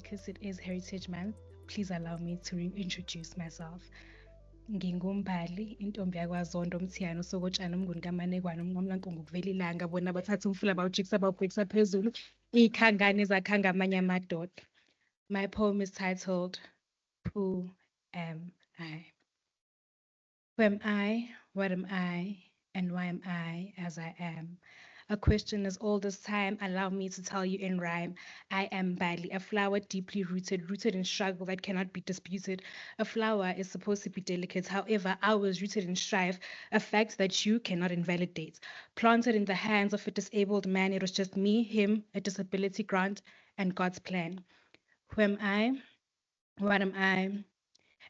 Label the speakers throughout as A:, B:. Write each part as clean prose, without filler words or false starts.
A: because it is Heritage Month, please allow me to reintroduce myself. Ngingumbali, intombi yakwaZondo Mthiyano Sokotshana umnguni kaManekwane umnqamlankungu kuvela ilanga bona bathatha umfula bawujikisa bawubhekisa phezulu ikhangane zakhanga amanye amadoda. My poem is titled Who Am I? Who am I? What am I? And why am I as I am? A question as old as time. Allow me to tell you in rhyme. I am Mbali, a flower deeply rooted in struggle that cannot be disputed. A flower is supposed to be delicate. However, I was rooted in strife, a fact that you cannot invalidate. Planted in the hands of a disabled man, it was just me, him, a disability grant, and God's plan. Who am I? What am I?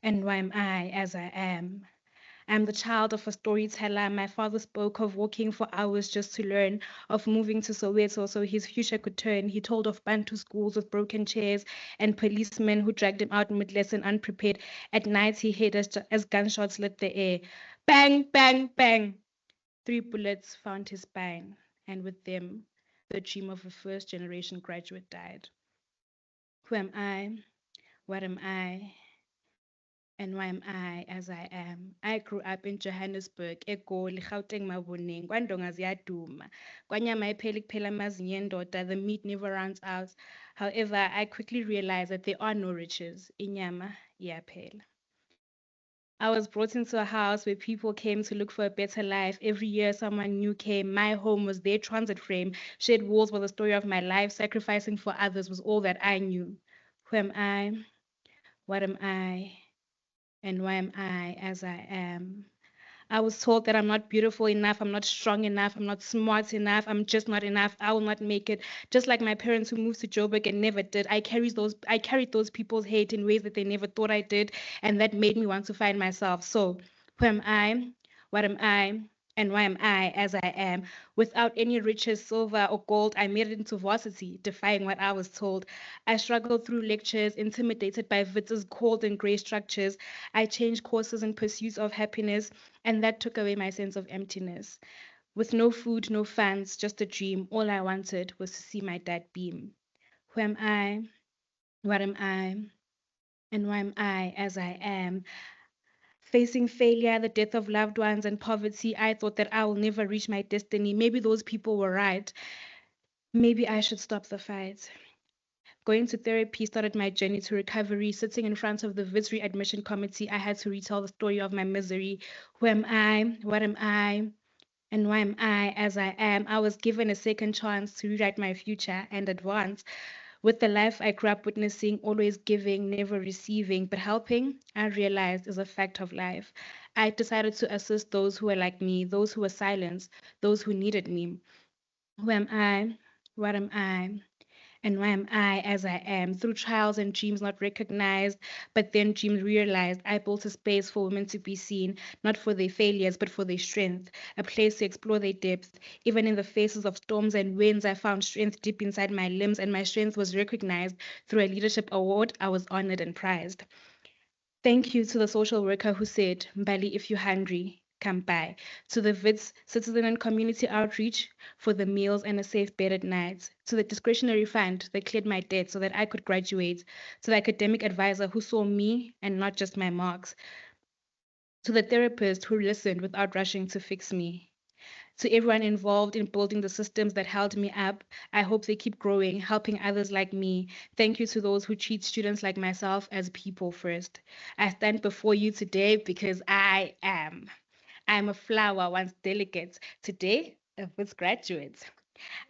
A: And why am I as I am? I'm the child of a storyteller. My father spoke of walking for hours just to learn, of moving to Soweto so his future could turn. He told of Bantu schools with broken chairs and policemen who dragged him out mid-lesson unprepared. At night, he hid as gunshots lit the air. Bang, bang, bang. 3 bullets found his spine, and with them, the dream of a first-generation graduate died. Who am I? What am I? And why am I as I am? I grew up in Johannesburg, eGoli, Gauteng, Maboneng, kwandonga ziyaduma. Kwanyama ayipheli kuphela amazinyo endoda, the meat never runs out. However, I quickly realized that there are no riches. Inyama iyaphela. I was brought into a house where people came to look for a better life. Every year, someone new came. My home was their transit frame. Shed walls were the story of my life. Sacrificing for others was all that I knew. Who am I? What am I? And why am I as I am? I was told that I'm not beautiful enough, I'm not strong enough, I'm not smart enough, I'm just not enough, I will not make it. Just like my parents who moved to Joburg and never did. I carried those people's hate in ways that they never thought I did, and that made me want to find myself. So, who am I? What am I? And why am I as I am? Without any riches, silver, or gold, I made it into varsity, defying what I was told. I struggled through lectures, intimidated by Witz's cold and gray structures. I changed courses in pursuit of happiness, and that took away my sense of emptiness. With no food, no fans, just a dream, all I wanted was to see my dad beam. Who am I? What am I? And why am I as I am? Facing failure, the death of loved ones, and poverty, I thought that I will never reach my destiny. Maybe those people were right. Maybe I should stop the fight. Going to therapy started my journey to recovery. Sitting in front of the Wits readmission committee, I had to retell the story of my misery. Who am I? What am I? And why am I as I am? I was given a second chance to rewrite my future and advance. With the life I grew up witnessing, always giving, never receiving, but helping, I realized is a fact of life. I decided to assist those who were like me, those who were silenced, those who needed me. Who am I? What am I? And why am I as I am? Through trials and dreams not recognized, but then dreams realized, I built a space for women to be seen, not for their failures, but for their strength, a place to explore their depth. Even in the faces of storms and winds, I found strength deep inside my limbs, and my strength was recognized through a leadership award. I was honored and prized. Thank you to the social worker who said, Mbali, if you're hungry, come by. To the VITS Citizen and Community Outreach for the meals and a safe bed at night. To the discretionary fund that cleared my debt so that I could graduate. To the academic advisor who saw me and not just my marks. To the therapist who listened without rushing to fix me. To everyone involved in building the systems that held me up, I hope they keep growing, helping others like me. Thank you to those who treat students like myself as people first. I stand before you today because I am. I'm a flower, once delicate, today a Wits graduate.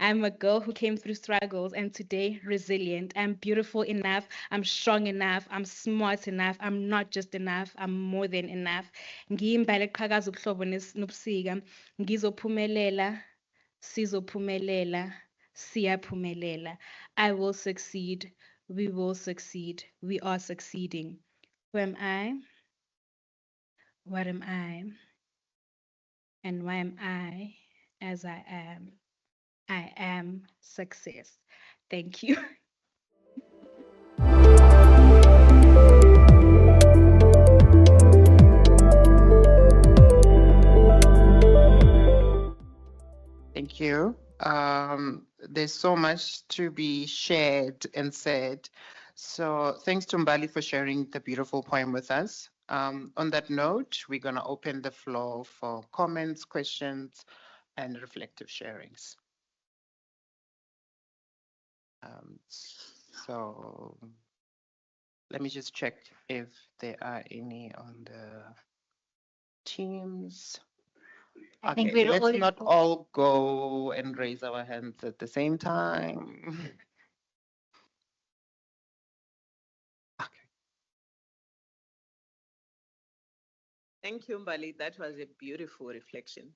A: I'm a girl who came through struggles and today resilient. I'm beautiful enough, I'm strong enough, I'm smart enough, I'm not just enough, I'm more than enough. Ngiyimbali eqhakaza ubuhlobo nobusika, ngizophumelela, sizophumelela, siyaphumelela. I will succeed, we will succeed, we are succeeding. Who am I? What am I? And why am I as I am? I am success. Thank you.
B: Thank you. There's so much to be shared and said. So thanks to Mbali for sharing the beautiful poem with us. On that note, we're going to open the floor for comments, questions, and reflective sharings. So let me just check if there are any on the teams.
C: I think
B: Okay,
C: we're
B: let's
C: all
B: not all go and raise our hands at the same time. Okay.
D: Thank you, Mbali. That was a beautiful reflection.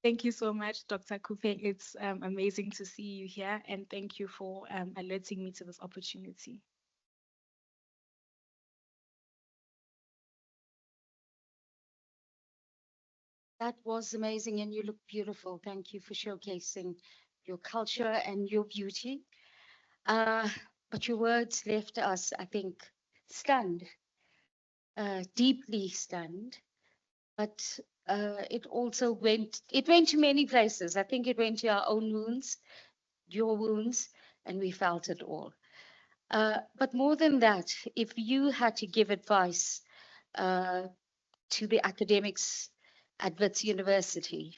A: Thank you so much, Dr. Kupe. It's amazing to see you here, and thank you for alerting me to this opportunity.
C: That was amazing, and you look beautiful. Thank you for showcasing your culture and your beauty. Uh, but your words left us, I think, stunned, deeply stunned. But it also went to many places. I think it went to our own wounds, your wounds, and we felt it all. But more than that, if you had to give advice uh, to the academics at Wits University,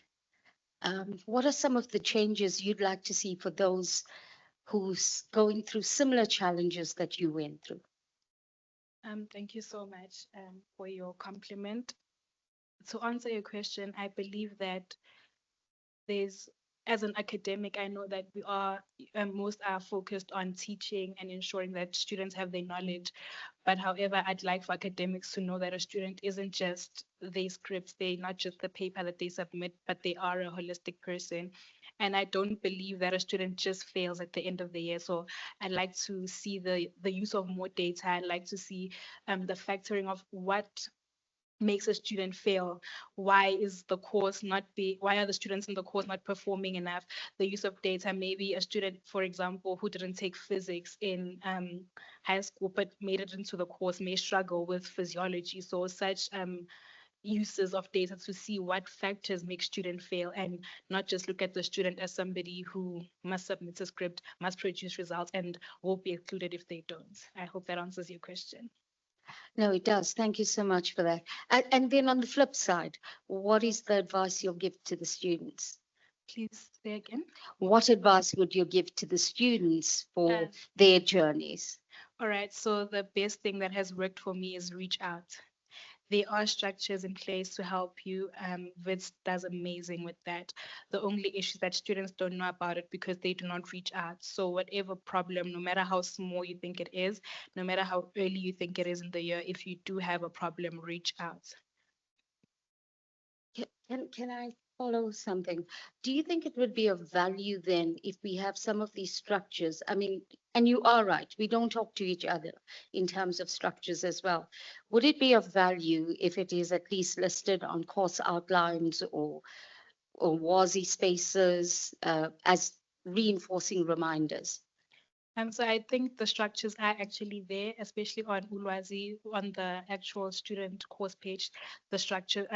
C: what are some of the changes you'd like to see for those who's going through similar challenges that you went through?
A: Thank you so much for your compliment. To answer your question, I believe that there's as an academic, I know that we are most are focused on teaching and ensuring that students have their knowledge. But however, I'd like for academics to know that a student isn't just their scripts, they're not just the paper that they submit, but they are a holistic person. And I don't believe that a student just fails at the end of the year. So I'd like to see the use of more data. I'd like to see the factoring of what makes a student fail. Why is the course not be why are the students in the course not performing enough? The use of data, maybe a student, for example, who didn't take physics in high school but made it into the course may struggle with physiology. So such uses of data to see what factors make student fail, and not just look at the student as somebody who must submit a script, must produce results, and will be excluded if they don't. I hope that answers your question.
C: No, it does. Thank you so much for that. And then on the flip side, what is the advice you'll give to the students?
A: Please say again.
C: What advice would you give to the students for their journeys?
A: All right, so the best thing that has worked for me is reach out. There are structures in place to help you. Wits does amazing with that. The only issue is that students don't know about it because they do not reach out. So whatever problem, no matter how small you think it is, no matter how early you think it is in the year, if you do have a problem, reach out.
C: Can I follow something? Do you think it would be of value then if we have some of these structures? I mean, and you are right, we don't talk to each other in terms of structures as well. Would it be of value if it is at least listed on course outlines or WASI spaces as reinforcing reminders?
A: And so I think the structures are actually there, especially on Ulwazi, on the actual student course page. The structures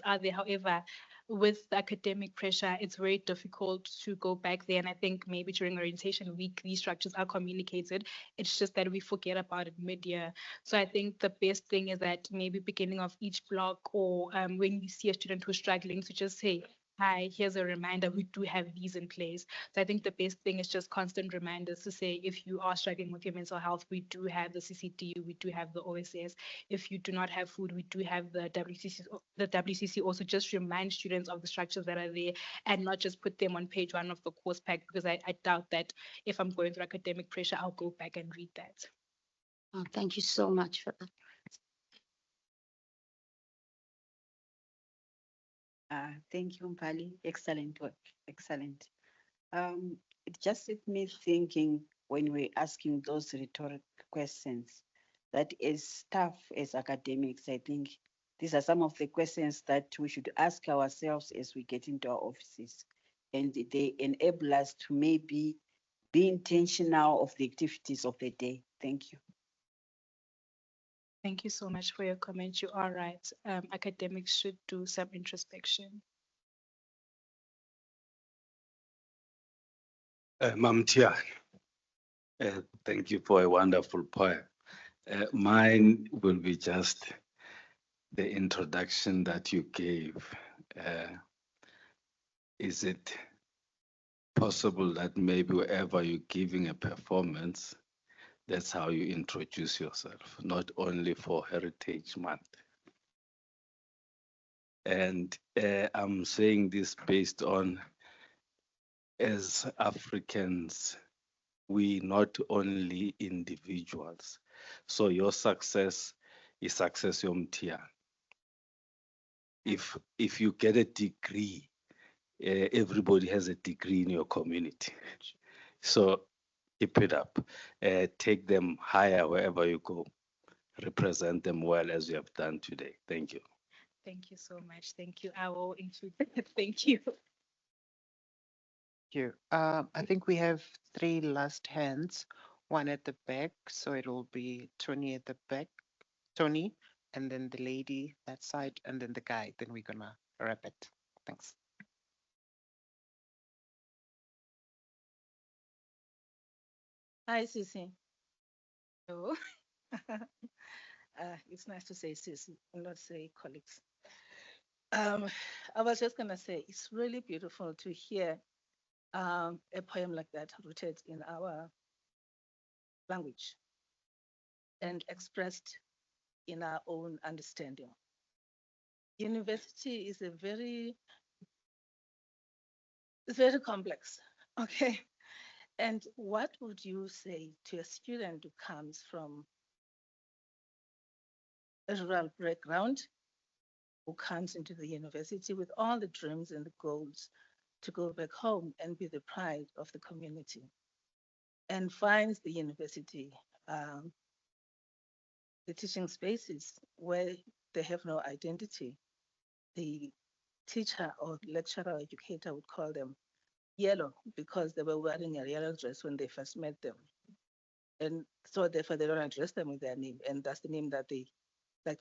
A: are there. However, with the academic pressure, it's very difficult to go back there. And I think maybe during orientation week, these structures are communicated. It's just that we forget about it mid-year. So I think the best thing is that maybe beginning of each block, or when you see a student who's struggling, to just say, hi, here's a reminder, we do have these in place. So I think the best thing is just constant reminders to say, if you are struggling with your mental health, we do have the CCD, we do have the OSS. If you do not have food, we do have the WCC. The WCC also just remind students of the structures that are there, and not just put them on page one of the course pack, because I doubt that if I'm going through academic pressure, I'll go back and read that.
C: Oh, thank you so much for that.
E: Thank you, Mbali. Excellent work. Excellent. It just set me thinking when we're asking those rhetoric questions that as staff, as academics, I think these are some of the questions that we should ask ourselves as we get into our offices. And they enable us to maybe be intentional of the activities of the day. Thank you.
A: Thank you so much for your comment. You are right. Academics should do some introspection.
F: Mamtia, thank you for a wonderful poem. Mine will be just the introduction that you gave. Is it possible that maybe wherever you're giving a performance, that's how you introduce yourself, not only for Heritage Month? And I'm saying this based on, as Africans, we not only individuals. So your success is success yomthia. If you get a degree, everybody has a degree in your community. So keep it up. Take them higher wherever you go. Represent them well as you have done today. Thank you.
A: Thank you so much. Thank you. I will include that. Thank you.
B: You. I think we have three last hands, one at the back, so it will be Tony at the back, Tony, and then the lady that side, and then the guy. Then we're gonna wrap it. Thanks.
G: Hi, Sisi.
A: So,
G: It's nice to say Sisi, and not say colleagues. Um, I was just gonna say it's really beautiful to hear a poem like that rooted in our language and expressed in our own understanding. University is it's very complex. Okay. And what would you say to a student who comes from a rural background, who comes into the university with all the dreams and the goals to go back home and be the pride of the community, and finds the university, um, the teaching spaces where they have no identity? The teacher or lecturer or educator would call them yellow because they were wearing a yellow dress when they first met them. And so therefore they don't address them with their name. And that's the name that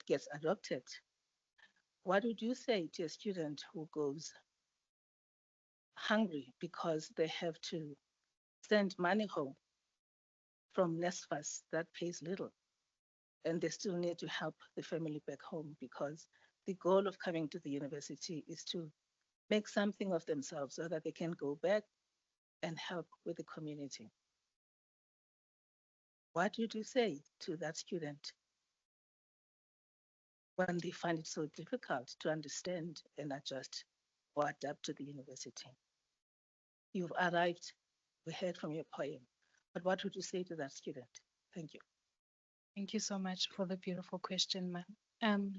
G: gets adopted. What would you say to a student who goes hungry because they have to send money home from NSFAS that pays little, and they still need to help the family back home because the goal of coming to the university is to make something of themselves so that they can go back and help with the community? What would you say to that student when they find it so difficult to understand and adjust or adapt to the university? You've arrived, we heard from your poem, but what would you say to that student? Thank you.
A: thank you so much for the beautiful question, ma'am.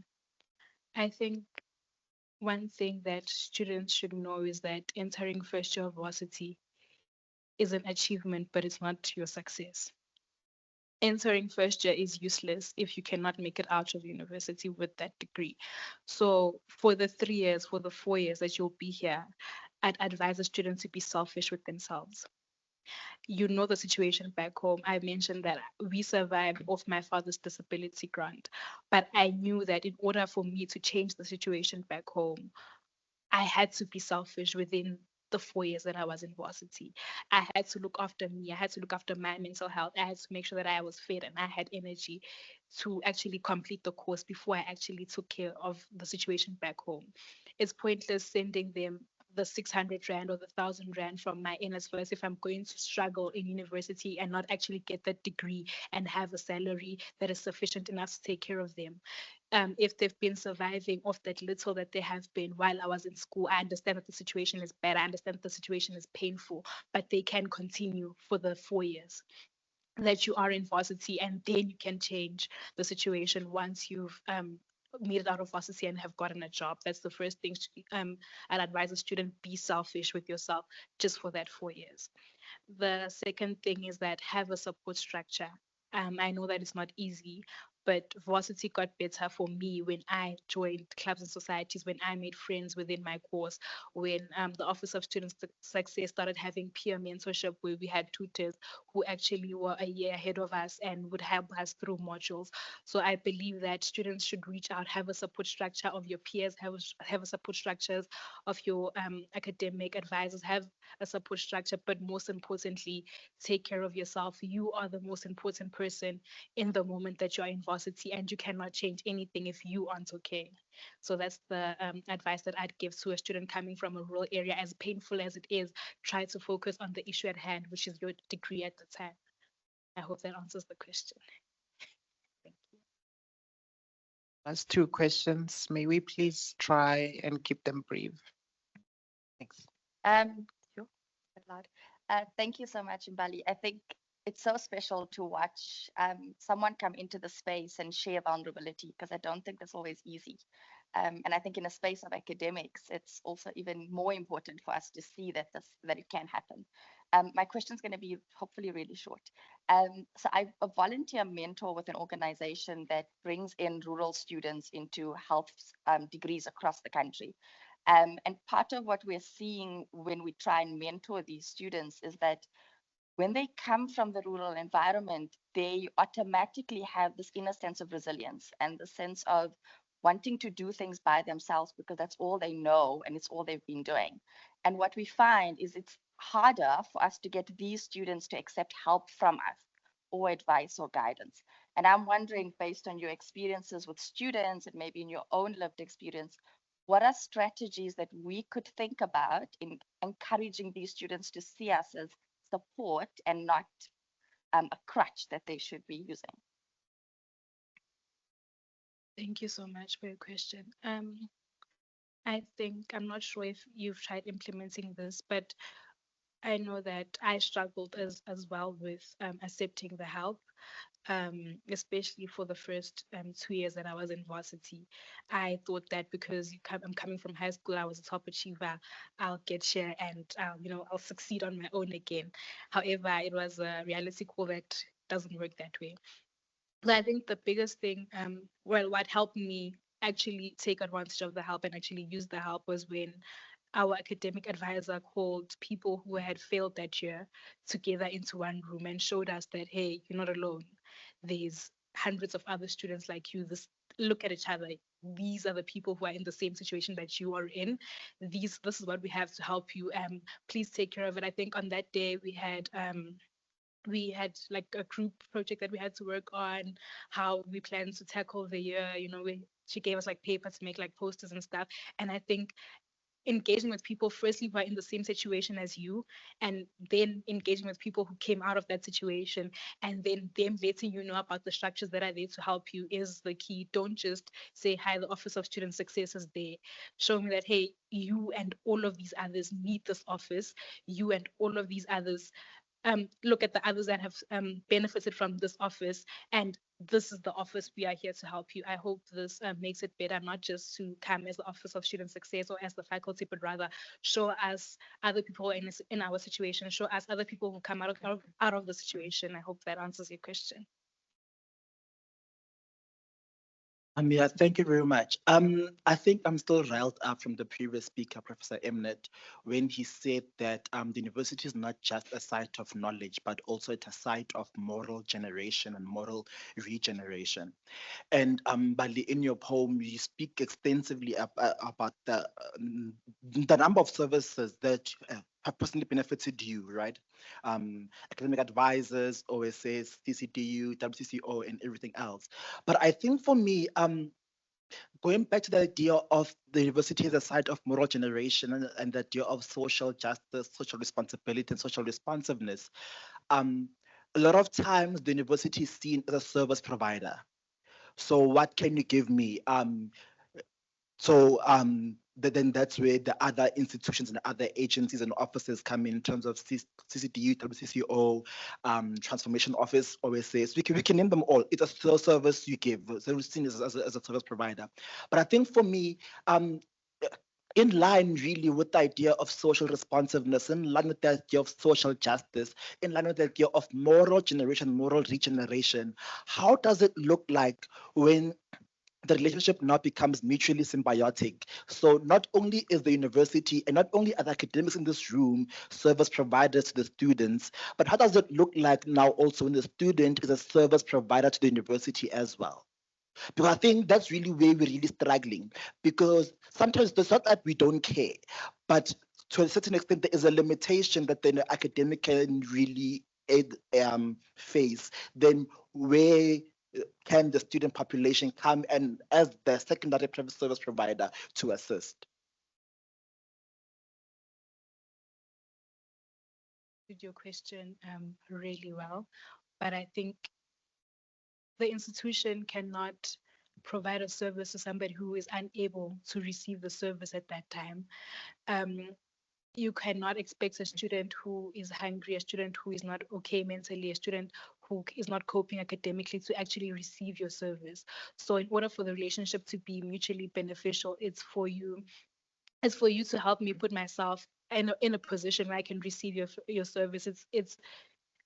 A: I think one thing that students should know is that entering first year of varsity is an achievement, but it's not your success. Entering first year is useless if you cannot make it out of university with that degree. So for the 3 years, for the 4 years that you'll be here, I'd advise a student to be selfish with themselves. You know the situation back home. I mentioned that we survived off my father's disability grant, but I knew that in order for me to change the situation back home, I had to be selfish within the 4 years that I was in varsity. I had to look after me. I had to look after my mental health. I had to make sure that I was fit and I had energy to actually complete the course before I actually took care of the situation back home. It's pointless sending them the 600 Rand or the 1,000 Rand from my NSFAS if I'm going to struggle in university and not actually get that degree and have a salary that is sufficient enough to take care of them. If they've been surviving off that little that they have been while I was in school, I understand that the situation is bad. I understand that the situation is painful, but they can continue for the 4 years that you are in varsity, and then you can change the situation once you've made it out of varsity and have gotten a job. That's the first thing. I'd advise a student: be selfish with yourself just for that 4 years. The second thing is that have a support structure. I know that it's not easy, But varsity got better for me when I joined clubs and societies, when I made friends within my course, when the Office of Student Success started having peer mentorship, where we had tutors who actually were a year ahead of us and would help us through modules. So I believe that students should reach out, have a support structure of your peers, have a support structures of your academic advisors, have a support structure, but most importantly, take care of yourself. You are the most important person in the moment that you're in varsity, and you cannot change anything if you aren't okay. So that's the advice that I'd give to a student coming from a rural area. As painful as it is, try to focus on the issue at hand, which is your degree at the time. I hope that answers the question. Thank you.
B: Last two questions. May we please try and keep them brief? Thanks.
H: Sure. Bit loud. Thank you so much, Mbali. I think it's so special to watch someone come into the space and share vulnerability, because I don't think that's always easy. And I think in a space of academics, it's also even more important for us to see that it can happen. My question is going to be hopefully really short. So I'm a volunteer mentor with an organization that brings in rural students into health degrees across the country. And part of what we're seeing when we try and mentor these students is that when they come from the rural environment, they automatically have this inner sense of resilience and the sense of wanting to do things by themselves because that's all they know and it's all they've been doing. And what we find is it's harder for us to get these students to accept help from us or advice or guidance. And I'm wondering, based on your experiences with students and maybe in your own lived experience, what are strategies that we could think about in encouraging these students to see us as support and not a crutch that they should be using?
A: Thank you so much for your question. I think, I'm not sure if you've tried implementing this, but I know that I struggled as well with accepting the help, especially for the first 2 years that I was in varsity. I thought that because I'm coming from high school, I was a top achiever, I'll get share and I'll succeed on my own again. However, it was a reality call that doesn't work that way. So I think the biggest thing, what helped me actually take advantage of the help and actually use the help was when our academic advisor called people who had failed that year together into one room and showed us that, hey, you're not alone. There's hundreds of other students like you. Look at each other. These are the people who are in the same situation that you are in. This is what we have to help you. Please take care of it. I think on that day we had like a group project that we had to work on, how we plan to tackle the year. She gave us like paper to make like posters and stuff. And I think engaging with people firstly who are in the same situation as you, and then engaging with people who came out of that situation, and then them letting you know about the structures that are there to help you is the key. Don't just say, hi, the Office of Student Success is there. Show me that, hey, you and all of these others need this office. You and all of these others look at the others that have benefited from this office, and this is the office. We are here to help you. I hope this makes it better, not just to come as the Office of Student Success or as the faculty, but rather show us other people in our situation, show us other people who come out of the situation. I hope that answers your question.
I: Yeah, thank you very much. I think I'm still riled up from the previous speaker, Professor Emnet, when he said that the university is not just a site of knowledge, but also it's a site of moral generation and moral regeneration. And Bali, in your poem, you speak extensively about the number of services that have personally benefited you, right? Academic advisors, OSS, CCDU, WCCO, and everything else. But I think for me, going back to the idea of the university as a site of moral generation and the idea of social justice, social responsibility, and social responsiveness, a lot of times the university is seen as a service provider. So what can you give me? Then that's where the other institutions and other agencies and offices come in terms of CCDU, WCCO, Transformation Office, OSS. We can name them all. It's a service you give. So we're seen as a service provider. But I think for me, in line really with the idea of social responsiveness, in line with the idea of social justice, in line with the idea of moral generation, moral regeneration. How does it look like when the relationship now becomes mutually symbiotic? So not only is the university and not only are the academics in this room service providers to the students, but how does it look like now also when the student is a service provider to the university as well? Because I think that's really where we're really struggling. Because sometimes it's not that we don't care, but to a certain extent, there is a limitation that the academic can really face. Then where can the student population come and as the secondary private service provider to assist?
A: Did your question really well, but I think the institution cannot provide a service to somebody who is unable to receive the service at that time. You cannot expect a student who is hungry, a student who is not okay mentally, a student who is not coping academically to actually receive your service. So in order for the relationship to be mutually beneficial, it's for you to help me put myself in a position where I can receive your service.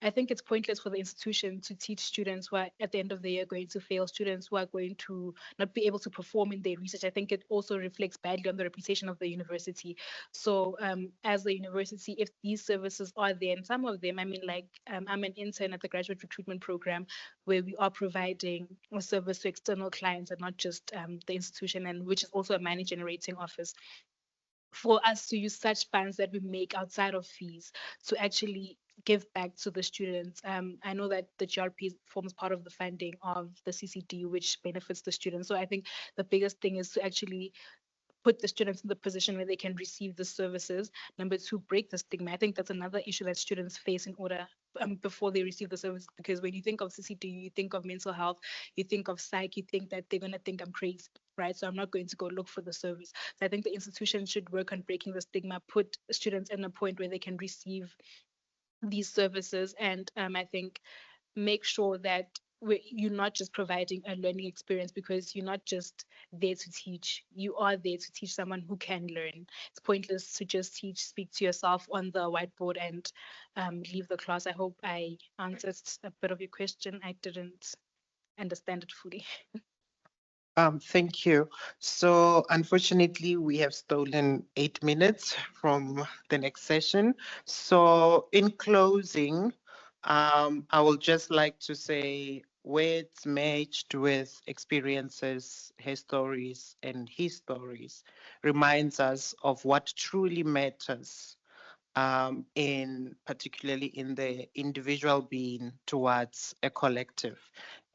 A: I think it's pointless for the institution to teach students who are at the end of the year going to fail, students who are going to not be able to perform in their research. I think it also reflects badly on the reputation of the university. So as a university, if these services are there, and some of them, I mean, like I'm an intern at the graduate recruitment program where we are providing a service to external clients and not just the institution, and which is also a money generating office. For us to use such funds that we make outside of fees to actually give back to the students. I know that the GRP forms part of the funding of the CCD, which benefits the students. So I think the biggest thing is to actually put the students in the position where they can receive the services. Number two, break the stigma. I think that's another issue that students face in order before they receive the service. Because when you think of CCD, you think of mental health, you think of psych, you think that they're going to think I'm crazy, right? So I'm not going to go look for the service. So I think the institution should work on breaking the stigma, put students in a point where they can receive these services, and I think make sure that you're not just providing a learning experience, because you're not just there to teach, you are there to teach someone who can learn. It's pointless to just teach, speak to yourself on the whiteboard and leave the class. I hope I answered a bit of your question. I didn't understand it fully.
B: Thank you. So unfortunately, we have stolen 8 minutes from the next session. So in closing, I will just like to say words matched with experiences, her stories, and his stories reminds us of what truly matters, in particularly in the individual being towards a collective.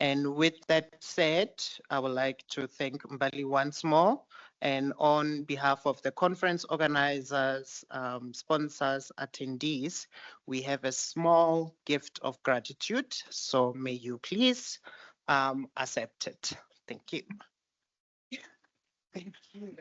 B: And with that said, I would like to thank Mbali once more. And on behalf of the conference organizers, sponsors, attendees, we have a small gift of gratitude. So may you please accept it. Thank you. Thank you.